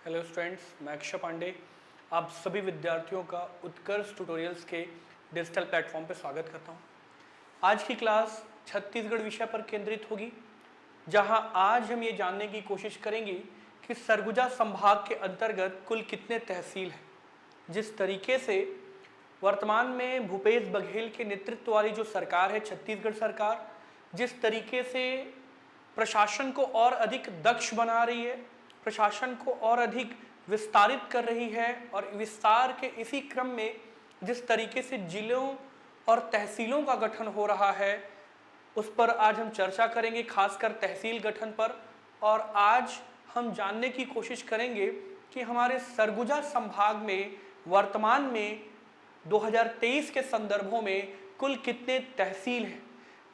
Hello students, मैं अक्षय पांडे आप सभी विद्यार्थियों का उत्कर्ष ट्यूटोरियल्स के डिजिटल प्लेटफॉर्म पर स्वागत करता हूं। आज की क्लास छत्तीसगढ़ विषय पर केंद्रित होगी, जहां आज हम ये जानने की कोशिश करेंगे कि सरगुजा संभाग के अंतर्गत कुल कितने तहसील हैं। जिस तरीके से वर्तमान में भूपेश बघेल के नेतृत्व वाली जो सरकार है, छत्तीसगढ़ सरकार, जिस तरीके से प्रशासन को और अधिक दक्ष बना रही है, प्रशासन को और अधिक विस्तारित कर रही है, और विस्तार के इसी क्रम में जिस तरीके से जिलों और तहसीलों का गठन हो रहा है, उस पर आज हम चर्चा करेंगे, खासकर तहसील गठन पर। और आज हम जानने की कोशिश करेंगे कि हमारे सरगुजा संभाग में वर्तमान में 2023 के संदर्भों में कुल कितने तहसील हैं।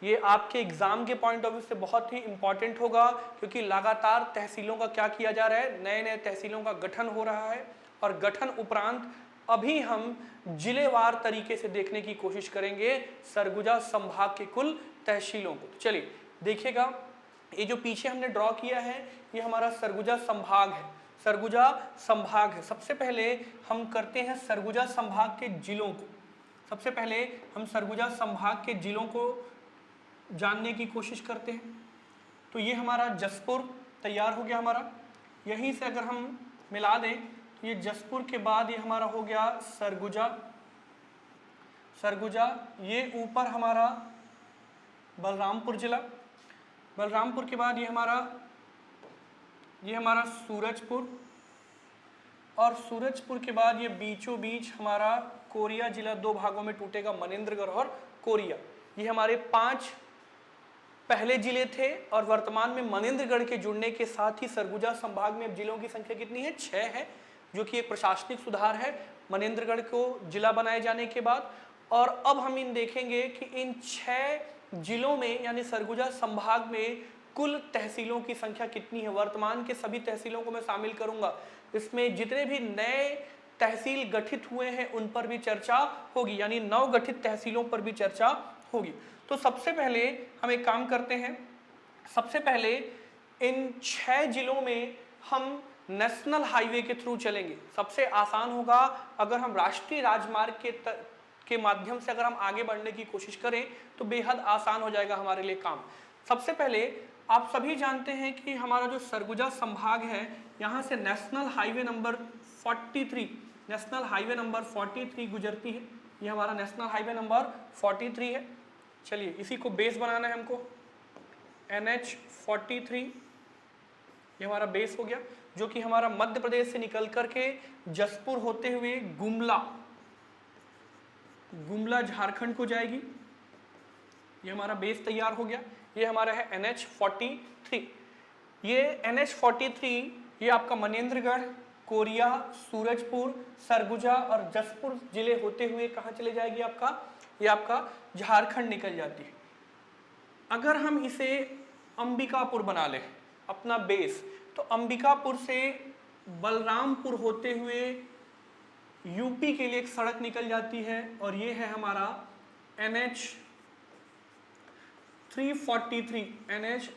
ये आपके एग्जाम के पॉइंट ऑफ व्यू से बहुत ही इंपॉर्टेंट होगा, क्योंकि लगातार तहसीलों का क्या किया जा रहा है, नए नए तहसीलों का गठन हो रहा है, और गठन उपरांत अभी हम जिलेवार तरीके से देखने की कोशिश करेंगे सरगुजा संभाग के कुल तहसीलों को। तो चलिए देखिएगा, ये जो पीछे हमने ड्रॉ किया है ये हमारा सरगुजा संभाग है, सरगुजा संभाग है। सबसे पहले हम करते हैं सरगुजा संभाग के जिलों को। सबसे पहले हम सरगुजा संभाग के जिलों को जानने की कोशिश करते हैं। तो ये हमारा जसपुर तैयार हो गया हमारा, यहीं से अगर हम मिला दें तो ये जसपुर के बाद ये हमारा हो गया सरगुजा। सरगुजा ये ऊपर हमारा बलरामपुर जिला, बलरामपुर के बाद ये हमारा सूरजपुर, और सूरजपुर के बाद ये बीचों बीच हमारा कोरिया जिला, दो भागों में टूटेगा, मनेंद्रगढ़ और कोरिया। ये हमारे 5 पहले जिले थे, और वर्तमान में मनेंद्रगढ़ के जुड़ने के साथ ही सरगुजा संभाग में अब जिलों की संख्या कितनी है, 6 है, जो कि एक प्रशासनिक सुधार है मनेंद्रगढ़ को जिला बनाए जाने के बाद। और अब हम इन देखेंगे कि इन 6 जिलों में यानी सरगुजा संभाग में कुल तहसीलों की संख्या कितनी है। वर्तमान के सभी तहसीलों को मैं शामिल करूंगा, इसमें जितने भी नए तहसील गठित हुए हैं उन पर भी चर्चा होगी, यानी नवगठित तहसीलों पर भी चर्चा होगी। तो सबसे पहले हम एक काम करते हैं, सबसे पहले इन 6 जिलों में हम नेशनल हाईवे के थ्रू चलेंगे। सबसे आसान होगा अगर हम राष्ट्रीय राजमार्ग के माध्यम से अगर हम आगे बढ़ने की कोशिश करें तो बेहद आसान हो जाएगा हमारे लिए काम। सबसे पहले आप सभी जानते हैं कि हमारा जो सरगुजा संभाग है, यहाँ से national highway number 43, national highway number 43 गुजरती है। ये हमारा नेशनल हाईवे नंबर 43 है। चलिए इसी को बेस बनाना है हमको, NH 43 ये हमारा बेस हो गया, जो कि हमारा मध्य प्रदेश से निकल करके जसपुर होते हुए गुमला झारखंड को जाएगी। ये हमारा बेस तैयार हो गया। ये हमारा है NH 43। ये NH 43 ये आपका मनेंद्रगढ़, कोरिया, सूरजपुर, सरगुजा और जसपुर जिले होते हुए कहाँ चले जाएगी आपका, ये आपका झारखंड निकल जाती है। अगर हम इसे अंबिकापुर बना लें अपना बेस, तो अंबिकापुर से बलरामपुर होते हुए यूपी के लिए एक सड़क निकल जाती है, और ये है हमारा NH 343, NH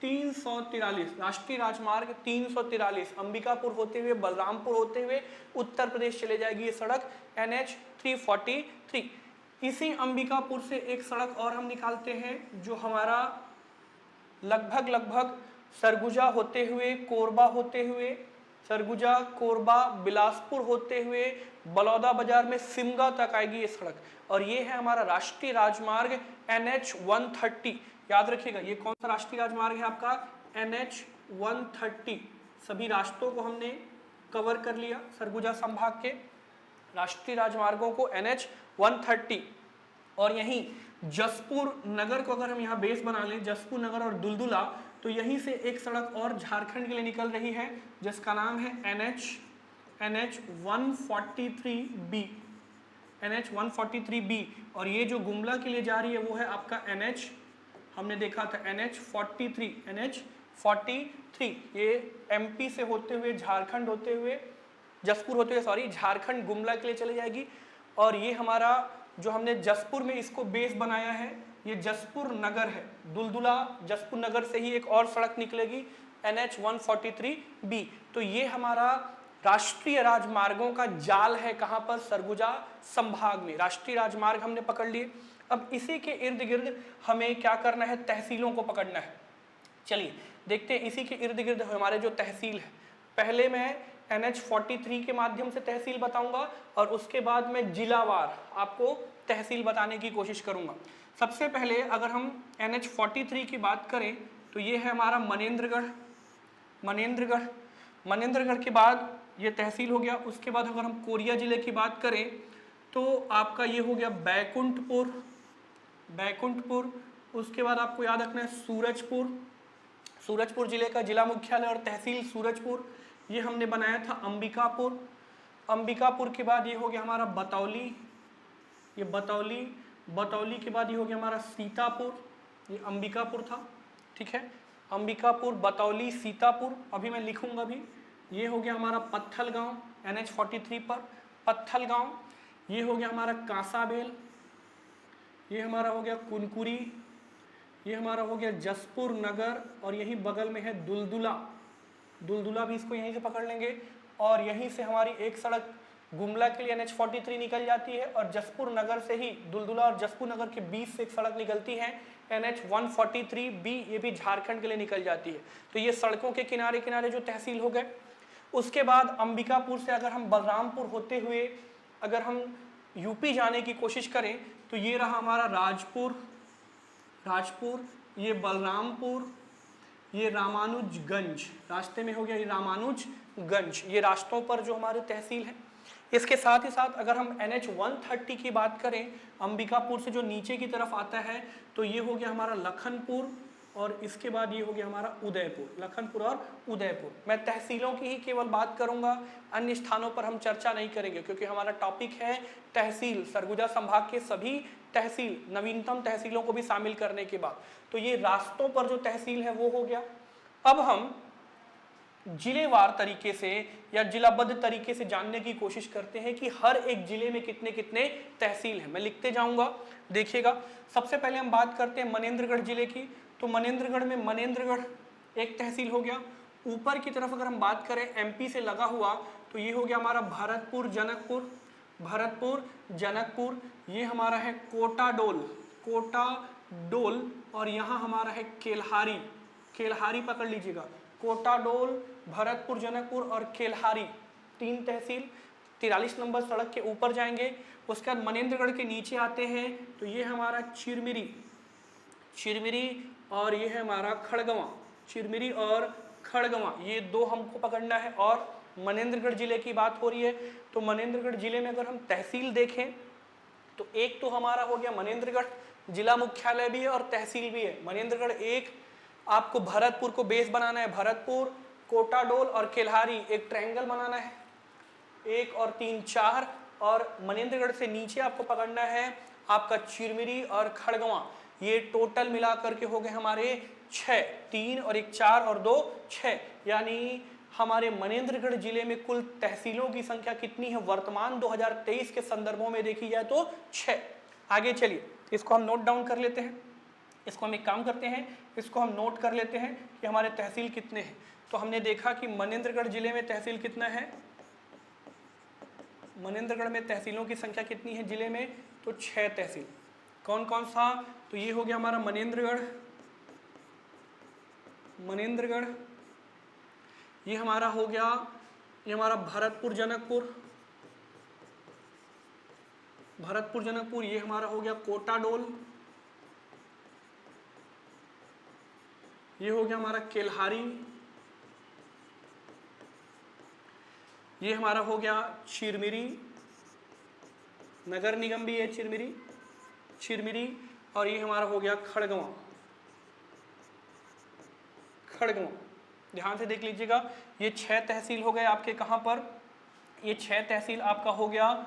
343, राष्ट्रीय राजमार्ग 343, अंबिकापुर होते हुए बलरामपुर होते हुए उत्तर प्रदेश चले जाएगी ये सड़क NH 343। इसी अंबिकापुर से एक सड़क और हम निकालते हैं, जो हमारा लगभग सरगुजा होते हुए, कोरबा होते हुए, सरगुजा, कोरबा, बिलासपुर होते हुए बलौदा बाजार में सिमगा तक आएगी ये सड़क, और ये है हमारा राष्ट्रीय राजमार्ग NH 130। याद रखिएगा ये कौन सा राष्ट्रीय राजमार्ग है आपका, NH 130। सभी रास्तों को हमने कवर कर लिया, सरगुजा संभाग के राष्ट्रीय राजमार्गों को NH 130। और यहीं जसपुर नगर को अगर हम यहाँ बेस बना लें, जसपुर नगर और दुलदुला, तो यहीं से एक सड़क और झारखंड के लिए निकल रही है, जिसका नाम है NH 143B, NH 143B। और ये जो गुमला के लिए जा रही है वो है आपका NH, हमने देखा था NH 43। ये MP से होते हुए, झारखंड होते हुए, जसपुर होते हुए झारखंड गुमला के लिए चली जाएगी। और ये हमारा जो हमने जसपुर में इसको बेस बनाया है, ये जसपुर नगर है, दुलदुला जसपुर नगर से ही एक और सड़क निकलेगी NH 143B। तो ये हमारा राष्ट्रीय राजमार्गों का जाल है, कहां पर? सरगुजा संभाग में राष्ट्रीय राजमार्ग हमने पकड़ लिए। अब इसी के इर्द गिर्द हमें क्या करना है? तहसीलों को पकड़ना है। चलिए देखते हैं इसी के इर्द गिर्द हमारे जो तहसील है। पहले मैं NH 43 के माध्यम से तहसील बताऊंगा और उसके बाद मैं जिलावार आपको तहसील बताने की कोशिश करूंगा। सबसे पहले अगर हम NH 43 की बात करें तो ये है हमारा मनेंद्रगढ़। मनेंद्रगढ़ के बाद ये तहसील हो गया। उसके बाद अगर हम कोरिया जिले की बात करें तो आपका ये हो गया बैकुंठपुर। उसके बाद आपको याद रखना है सूरजपुर जिले का जिला मुख्यालय और तहसील सूरजपुर, ये हमने बनाया था अंबिकापुर के बाद ये हो गया हमारा बतौली, ये बतौली के बाद ये हो गया हमारा सीतापुर, ये अंबिकापुर था, ठीक है। अंबिकापुर, बतौली, सीतापुर, अभी मैं लिखूंगा भी। ये हो गया हमारा पत्थलगांव NH 43 पर पत्थलगांव। ये हो गया हमारा कांसाबेल, ये हमारा हो गया कुनकुरी, ये हमारा हो गया जसपुर नगर और यही बगल में है दुलदुला भी इसको यहीं से पकड़ लेंगे। और यहीं से हमारी एक सड़क गुमला के लिए NH 43 निकल जाती है और जसपुर नगर से ही दुलदुला और जसपुर नगर के बीच से एक सड़क निकलती है NH 143B, ये भी झारखंड के लिए निकल जाती है। तो ये सड़कों के किनारे किनारे जो तहसील हो गए। उसके बाद अंबिकापुर से अगर हम बलरामपुर होते हुए अगर हम यूपी जाने की कोशिश करें तो ये रहा हमारा राजपुर, ये बलरामपुर, ये रामानुजगंज, रास्ते में हो गया ये रामानुजगंज। ये रास्तों पर जो हमारे तहसील है। इसके साथ ही साथ अगर हम NH 130 की बात करें अंबिकापुर से जो नीचे की तरफ आता है तो ये हो गया हमारा लखनपुर और इसके बाद ये हो गया हमारा उदयपुर, लखनपुर और उदयपुर। मैं तहसीलों की ही केवल बात करूंगा, अन्य स्थानों पर हम चर्चा नहीं करेंगे क्योंकि हमारा टॉपिक है तहसील, सरगुजा संभाग के सभी तहसील, नवीनतम तहसीलों को भी शामिल करने के बाद। तो ये रास्तों पर जो तहसील है वो हो गया। अब हम जिलेवार तरीके से या जिलाबद्ध तरीके से जानने की कोशिश करते हैं कि हर एक जिले में कितने कितने तहसील हैं। मैं लिखते जाऊंगा, देखिएगा। सबसे पहले हम बात करते हैं मनेंद्रगढ़ जिले की। तो मनेंद्रगढ़ में मनेंद्रगढ़ एक तहसील हो गया। ऊपर की तरफ अगर हम बात करें MP से लगा हुआ तो ये हो गया हमारा भरतपुर जनकपुर। ये हमारा है कोटाडोल और यहाँ हमारा है केल्हारी पकड़ लीजिएगा। कोटाडोल, भरतपुर, जनकपुर और केल्हारी, 3 तहसील 43 नंबर सड़क के ऊपर जाएंगे। उसके बाद मनेंद्रगढ़ के नीचे आते हैं तो ये हमारा चिरमिरी और ये है हमारा खड़गवां, ये 2 हमको पकड़ना है। और मनेंद्रगढ़ जिले की बात हो रही है तो मनेंद्रगढ़ जिले में अगर हम तहसील देखें तो एक तो हमारा हो गया मनेंद्रगढ़, जिला मुख्यालय भी है और तहसील भी है। मनेंद्रगढ़ एक, आपको भरतपुर को बेस बनाना है, भरतपुर, कोटाडोल और केल्हारी एक ट्रायंगल बनाना है, 1 और 3 4। और मनेंद्रगढ़ से नीचे आपको पकड़ना है आपका चिरमिरी और खड़गवां, ये टोटल मिलाकर के हो गए हमारे 6, 3 और 1 4 और 2 6। यानी हमारे मनेंद्रगढ़ जिले में कुल तहसीलों की संख्या कितनी है वर्तमान 2023 के संदर्भों में देखी जाए तो 6। आगे चलिए, इसको हम नोट डाउन कर लेते हैं। इसको हम एक काम करते हैं, इसको हम नोट कर लेते हैं कि हमारे तहसील कितने हैं। तो हमने देखा कि मनेंद्रगढ़ जिले में तहसील कितना है, मनेंद्रगढ़ में तहसीलों की संख्या कितनी है जिले में, तो 6 तहसील। कौन कौन सा, तो ये हो गया हमारा मनेंद्रगढ़, ये हमारा हो गया, ये हमारा भरतपुर जनकपुर, ये हमारा हो गया कोटाडोल, ये हो गया हमारा केल्हारी, ये हमारा हो गया चिरमिरी, नगर निगम भी है चिरमिरी, और ये हमारा हो गया खड़गवां। ध्यान से देख लीजिएगा, ये 6 तहसील हो गए आपके। कहां पर, ये 6 तहसील आपका हो गया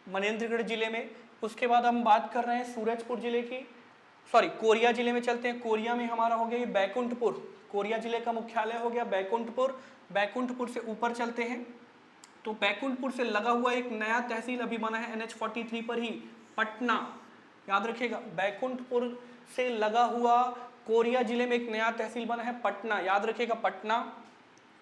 मनेंद्रगढ़ जिले में। उसके बाद हम बात कर रहे हैं सूरजपुर जिले की, कोरिया जिले में चलते हैं। कोरिया में हमारा हो गया ये बैकुंठपुर, कोरिया जिले का मुख्यालय हो गया बैकुंठपुर से ऊपर चलते हैं तो बैकुंठपुर से लगा हुआ एक नया तहसील अभी बना है NH 43 पर ही, याद रखिएगा। बैकुंठपुर से लगा हुआ कोरिया जिले में एक नया तहसील बना है पटना, याद रखिएगा पटना।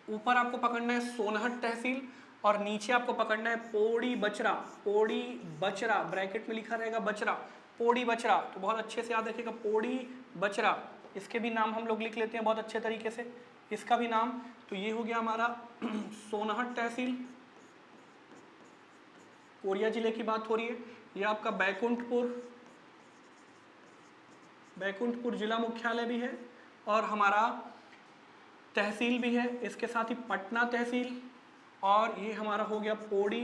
ऊपर आपको पकड़ना है सोनहट तहसील और नीचे आपको पकड़ना है पोड़ी बचरा, पोड़ी बचरा ब्रैकेट में लिखा रहेगा बचरा, पोड़ी बचरा। तो बहुत अच्छे से याद रखिएगा पोड़ी बचरा, इसके भी नाम हम लोग लिख लेते हैं बहुत अच्छे तरीके से, इसका भी नाम। तो ये हो गया हमारा सोनहट तहसील, कोरिया जिले की बात हो रही है। ये आपका बैकुंठपुर जिला मुख्यालय भी है और हमारा तहसील भी है, इसके साथ ही पटना तहसील। और ये हमारा हो गया पोड़ी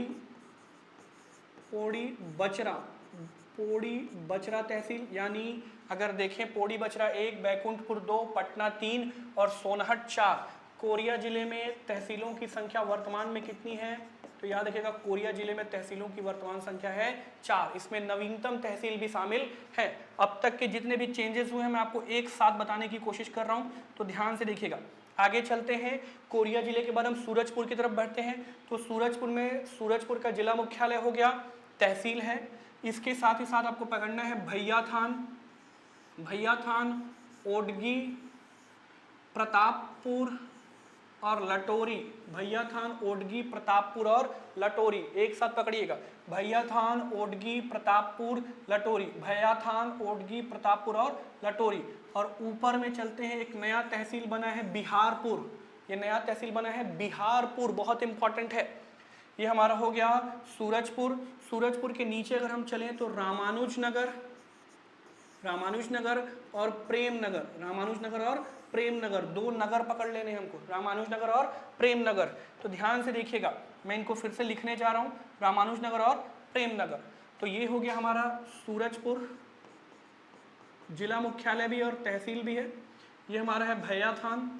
बचरा तहसील। यानी अगर देखें पोड़ी बचरा 1, बैकुंठपुर 2, पटना 3 और सोनहट 4। कोरिया जिले में तहसीलों की संख्या वर्तमान में कितनी है? तो याद रखिएगा कोरिया जिले में तहसीलों की वर्तमान संख्या है 4। इसमें नवीनतम तहसील भी शामिल है। अब तक के जितने भी चेंजेस हुए हैं मैं आपको एक साथ बताने की कोशिश कर रहा हूँ, तो ध्यान से देखिएगा। आगे चलते हैं, कोरिया जिले के बाद हम सूरजपुर की तरफ बढ़ते हैं। तो सूरजपुर का जिला मुख्यालय हो गया, तहसील है। इसके साथ ही साथ आपको पकड़ना है भैयाथान, ओडगी, प्रतापपुर और लटोरी। भैयाथान, ओडगी, प्रतापपुर और लटोरी एक साथ पकड़िएगा। भैयाथान, ओडगी, प्रतापपुर, लटोरी, भैयाथान, ओडगी, प्रतापपुर और लटोरी। और ऊपर में चलते हैं, एक नया तहसील बना है बिहारपुर। ये नया तहसील बना है बिहारपुर, बहुत इंपॉर्टेंट है। ये हमारा हो गया सूरजपुर के नीचे अगर हम चलें तो रामानुजनगर और प्रेमनगर, 2 नगर पकड़ लेने हमको, रामानुजनगर और प्रेमनगर। तो ध्यान से देखिएगा, मैं इनको फिर से लिखने जा रहा हूँ, रामानुजनगर और प्रेमनगर। तो ये हो गया हमारा सूरजपुर, जिला मुख्यालय भी और तहसील भी है। ये हमारा है भैयाथान,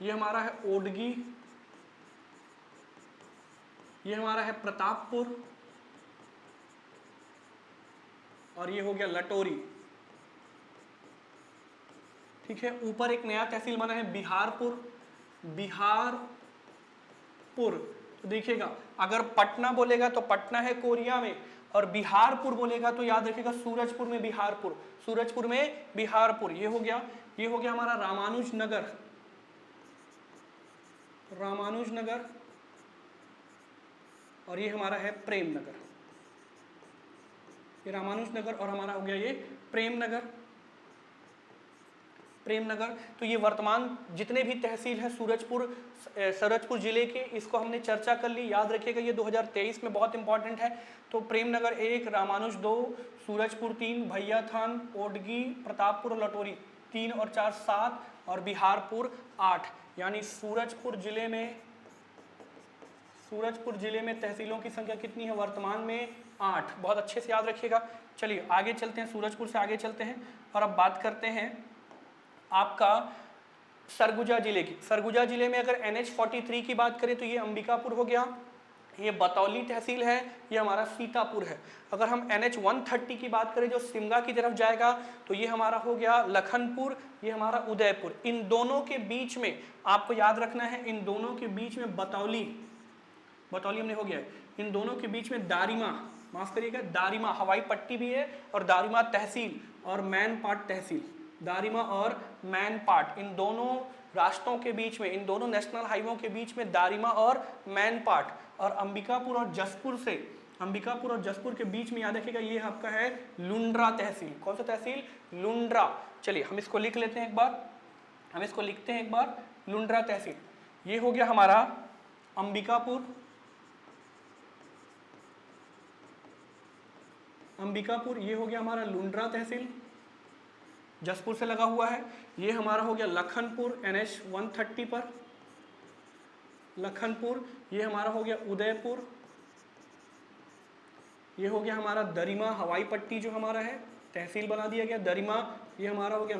ये हमारा है ओडगी, ये हमारा है प्रतापपुर और ये हो गया लटोरी। ठीक है, ऊपर एक नया तहसील बना है बिहारपुर। तो देखिएगा, अगर पटना बोलेगा तो पटना है कोरिया में, और बिहारपुर बोलेगा तो याद रखिएगा सूरजपुर में बिहारपुर। ये हो गया हमारा रामानुजनगर और ये हमारा है प्रेमनगर। ये रामानुजनगर और हमारा हो गया ये प्रेमनगर। तो ये वर्तमान जितने भी तहसील है सूरजपुर जिले के, इसको हमने चर्चा कर ली। याद रखिएगा ये 2023 में बहुत इंपॉर्टेंट है। तो प्रेमनगर 1, रामानुज 2, सूरजपुर 3, भैयाथान, ओडगी, प्रतापपुर, लटोरी 3 और 4 7 और बिहारपुर 8। यानी सूरजपुर जिले में तहसीलों की संख्या कितनी है वर्तमान में? 8। बहुत अच्छे से याद रखिएगा। चलिए आगे चलते हैं, सूरजपुर से आगे चलते हैं और अब बात करते हैं आपका सरगुजा जिले की। सरगुजा जिले में अगर NH43 की बात करें तो ये अंबिकापुर हो गया, ये बतौली तहसील है, ये हमारा सीतापुर है। अगर हम NH130 की बात करें जो शिमला की तरफ जाएगा तो ये हमारा हो गया लखनपुर, ये हमारा उदयपुर। इन दोनों के बीच में आपको याद रखना है, इन दोनों के बीच में बतौली हमने हो गया। इन दोनों के बीच में दारिमा, माफ करिएगा, दारिमा हवाई पट्टी भी है और दारिमा तहसील और मैनपाट तहसील। दारिमा और मैनपाट, इन दोनों रास्तों के बीच में, इन दोनों नेशनल हाईवे के बीच में दारिमा और मैनपाट। और अंबिकापुर और जसपुर के बीच में याद रखिएगा ये आपका है लुंड्रा तहसील। कौन सा तहसील? लुंड्रा। चलिए हम इसको लिख लेते हैं एक बार, लुंड्रा तहसील। ये हो गया हमारा अंबिकापुर, ये हो गया हमारा लुंड्रा तहसील, जसपुर से लगा हुआ है। ये हमारा हो गया लखनपुर NH130 पर, लखनपुर। ये हमारा हो गया उदयपुर, ये हो गया हमारा दरिमा हवाई पट्टी जो हमारा है तहसील बना दिया गया दरिमा। ये हमारा हो गया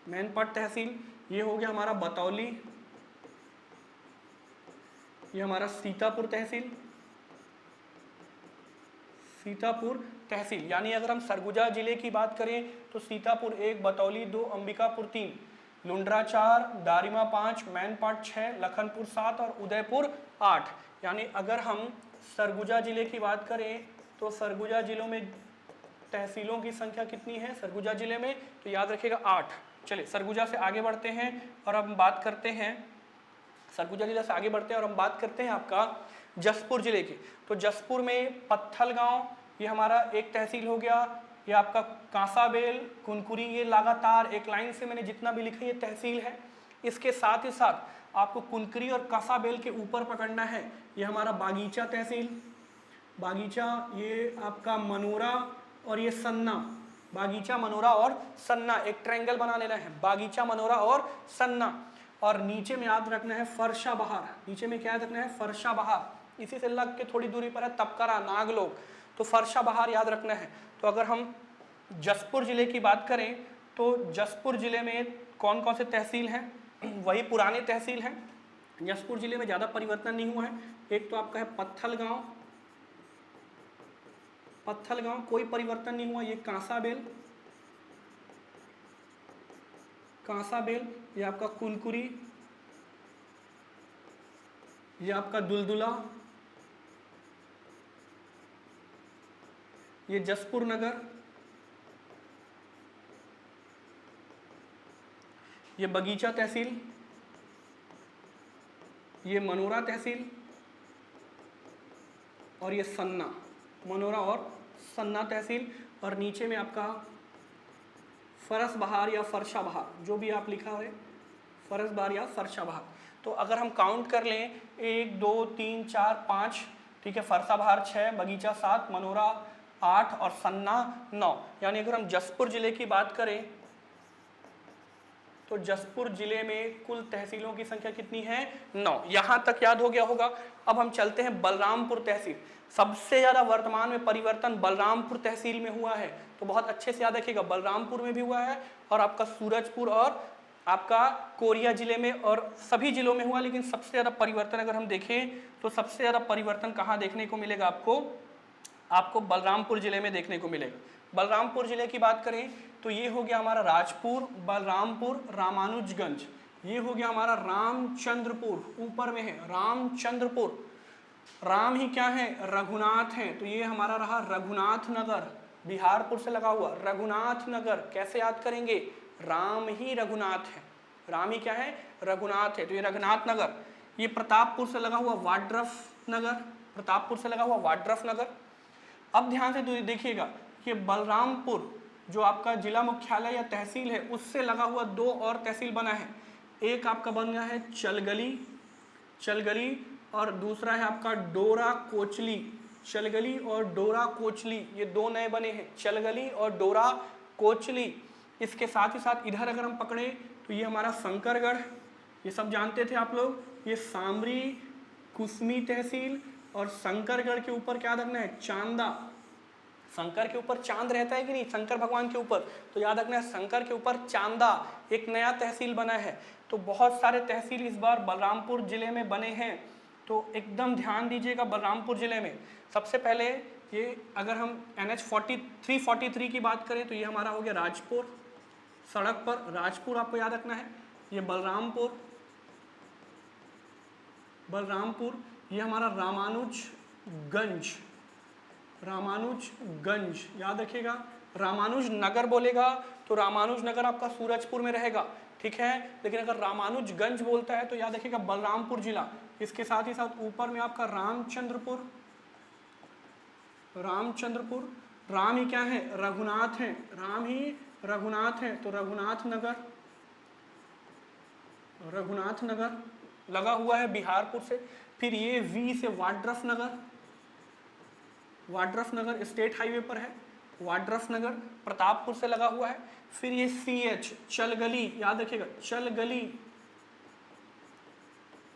मैनपाट तहसील। ये हो गया हमारा बतौली, ये हमारा सीतापुर तहसील। यानी अगर हम सरगुजा जिले की बात करें तो सीतापुर 1, बतौली 2, अंबिकापुर 3, लुंड्रा 4, दारिमा 5, मैनपाट 6, लखनपुर 7 और उदयपुर 8। यानी अगर हम सरगुजा जिले की बात करें तो सरगुजा जिलों में तहसीलों की संख्या कितनी है सरगुजा जिले में, तो याद रखिएगा 8। चलिए सरगुजा से आगे बढ़ते हैं और हम बात करते हैं, सरगुजा जिले से आगे बढ़ते हैं और हम बात करते हैं आपका जसपुर जिले की। तो जसपुर में पत्थल गांव ये हमारा एक तहसील हो गया, ये आपका कांसाबेल, कुनकुरी, ये लगातार एक लाइन से मैंने जितना भी लिखा ये तहसील है। इसके साथ ही साथ आपको कुनकुरी और कांसाबेल के ऊपर पकड़ना है, ये हमारा बागीचा तहसील, बागीचा, ये आपका मनोरा और ये सन्ना, बागीचा, मनोरा और सन्ना, एक ट्रायंगल बना लेना है, बागीचा, मनोरा और सन्ना। और नीचे में याद रखना है फरसा बहार, नीचे में क्या याद रखना है फरसा बहार, इसी से लग के थोड़ी दूरी पर है तपकरा, नागलोक, तो फरसा बहार याद रखना है। तो अगर हम जसपुर जिले की बात करें तो जसपुर जिले में कौन कौन से तहसील हैं, वही पुराने तहसील हैं। जसपुर जिले में ज़्यादा परिवर्तन नहीं हुआ है। एक तो आपका है पत्थल गांव, पत्थल गांव कोई परिवर्तन नहीं हुआ। ये कांसाबेल, कांसाबेल, ये आपका कुनकुरी, ये आपका दुलदुला, ये जसपुर नगर, ये बगीचा तहसील, ये मनोरा तहसील और ये सन्ना, मनोरा और सन्ना तहसील। और नीचे में आपका फरस बहार या फरसा बहार, जो भी आप लिखा है फरस बहार या फरसा बहार। तो अगर हम काउंट कर लें 1 2 3 4 5, ठीक है, फरसा बहार 6, बगीचा 7, मनोरा 8 और सन्ना 9। यानी अगर हम जसपुर जिले की बात करें तो जसपुर जिले में कुल तहसीलों की संख्या कितनी है 9। यहां तक याद हो गया होगा। अब हम चलते हैं बलरामपुर तहसील। सबसे ज्यादा वर्तमान में परिवर्तन बलरामपुर तहसील में हुआ है, तो बहुत अच्छे से याद रखिएगा, बलरामपुर में भी हुआ है और आपका सूरजपुर और आपका कोरिया जिले में और सभी जिलों में हुआ। लेकिन सबसे ज्यादा परिवर्तन अगर हम देखें तो सबसे ज्यादा परिवर्तन कहाँ देखने को मिलेगा आपको बलरामपुर जिले में देखने को मिलेगा। बलरामपुर जिले की बात करें तो ये हो गया हमारा राजपुर, बलरामपुर, रामानुजगंज, ये हो गया हमारा रामचंद्रपुर, ऊपर में है रामचंद्रपुर, राम ही क्या है रघुनाथ है, तो ये हमारा रहा रघुनाथ नगर, बिहारपुर से लगा हुआ रघुनाथ नगर। कैसे याद करेंगे, राम ही रघुनाथ है, राम ही क्या है रघुनाथ है, तो ये रघुनाथ नगर। ये प्रतापपुर से लगा हुआ वाड्रफ नगर, प्रतापपुर से लगा हुआ वाड्रफ नगर। अब ध्यान से देखिएगा, ये बलरामपुर जो आपका जिला मुख्यालय या तहसील है उससे लगा हुआ 2 और तहसील बना है। एक आपका बन गया है चलगली और दूसरा है आपका डोरा कोचली, चलगली और डोरा कोचली, ये 2 नए बने हैं, चलगली और डोरा कोचली। इसके साथ ही साथ इधर अगर हम पकड़े तो ये हमारा शंकरगढ़, ये सब जानते थे आप लोग, ये सामरी, कुसमी तहसील और शंकरगढ़ के ऊपर क्या रखना है चांदा, शंकर के ऊपर चांद रहता है कि नहीं, शंकर भगवान के ऊपर, तो याद रखना है शंकर के ऊपर चांदा, एक नया तहसील बना है। तो बहुत सारे तहसील इस बार बलरामपुर जिले में बने हैं, तो एकदम ध्यान दीजिएगा। बलरामपुर जिले में सबसे पहले ये अगर हम NH 43 की बात करें तो ये हमारा हो गया राजपुर, सड़क पर राजपुर आपको याद रखना है। ये बलरामपुर, ये हमारा रामानुजगंज याद रखिएगा। रामानुज नगर बोलेगा तो रामानुज नगर आपका सूरजपुर में रहेगा, ठीक है, लेकिन अगर रामानुजगंज बोलता है तो याद रखिएगा बलरामपुर जिला। इसके साथ ही साथ ऊपर में आपका रामचंद्रपुर, राम ही क्या है रघुनाथ है, राम ही रघुनाथ है, तो रघुनाथ नगर लगा हुआ है बिहारपुर से। फिर ये V से वाड्रफ नगर स्टेट हाईवे पर है, वाड्रफ नगर प्रतापपुर से लगा हुआ है। फिर ये CH चलगली, याद रखिएगा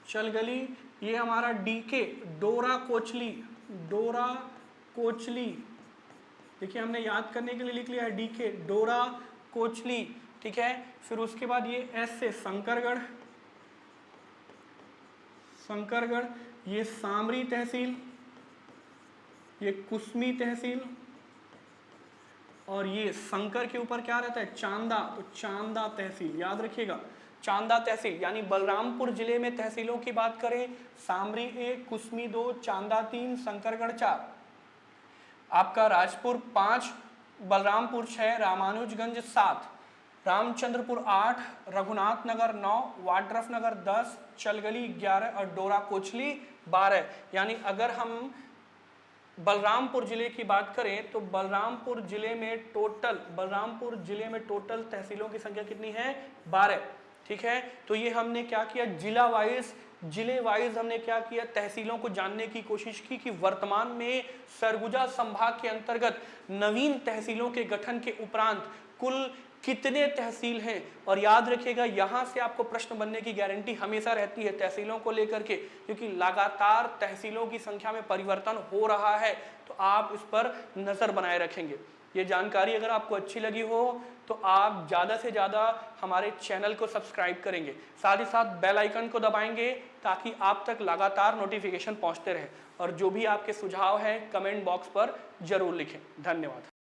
चलगली, ये हमारा DK डोरा कोचली, देखिए हमने याद करने के लिए लिख लिया है DK डोरा कोचली, ठीक है। फिर उसके बाद ये S से शंकरगढ़, ये सामरी तहसील, ये कुसमी तहसील और ये शंकर के ऊपर क्या रहता है, चांदा, तो चांदा तहसील याद रखिएगा। चांदा तहसील यानी बलरामपुर जिले में तहसीलों की बात करें, सामरी 1, कुसमी 2, चांदा 3, शंकरगढ़ 4, आपका राजपुर 5, बलरामपुर 6, रामानुजगंज 7, रामचंद्रपुर 8, रघुनाथ नगर 9, वाड्रफ नगर 10, चलगली 11 और डोरा कोचली 12। यानी अगर हम बलरामपुर जिले की बात करें तो बलरामपुर जिले में टोटल तहसीलों की संख्या कितनी है, 12। ठीक है, तो ये हमने क्या किया, जिले वाइज हमने क्या किया, तहसीलों को जानने की कोशिश की कि वर्तमान में सरगुजा संभाग के अंतर्गत नवीन तहसीलों के गठन के उपरांत कुल कितने तहसील हैं। और याद रखिएगा यहां से आपको प्रश्न बनने की गारंटी हमेशा रहती है तहसीलों को लेकर के, क्योंकि लगातार तहसीलों की संख्या में परिवर्तन हो रहा है, तो आप इस पर नजर बनाए रखेंगे। ये जानकारी अगर आपको अच्छी लगी हो तो आप ज़्यादा से ज़्यादा हमारे चैनल को सब्सक्राइब करेंगे, साथ ही साथ बेल आइकन को दबाएंगे ताकि आप तक लगातार नोटिफिकेशन पहुंचते रहे। और जो भी आपके सुझाव हैं कमेंट बॉक्स पर जरूर लिखें। धन्यवाद।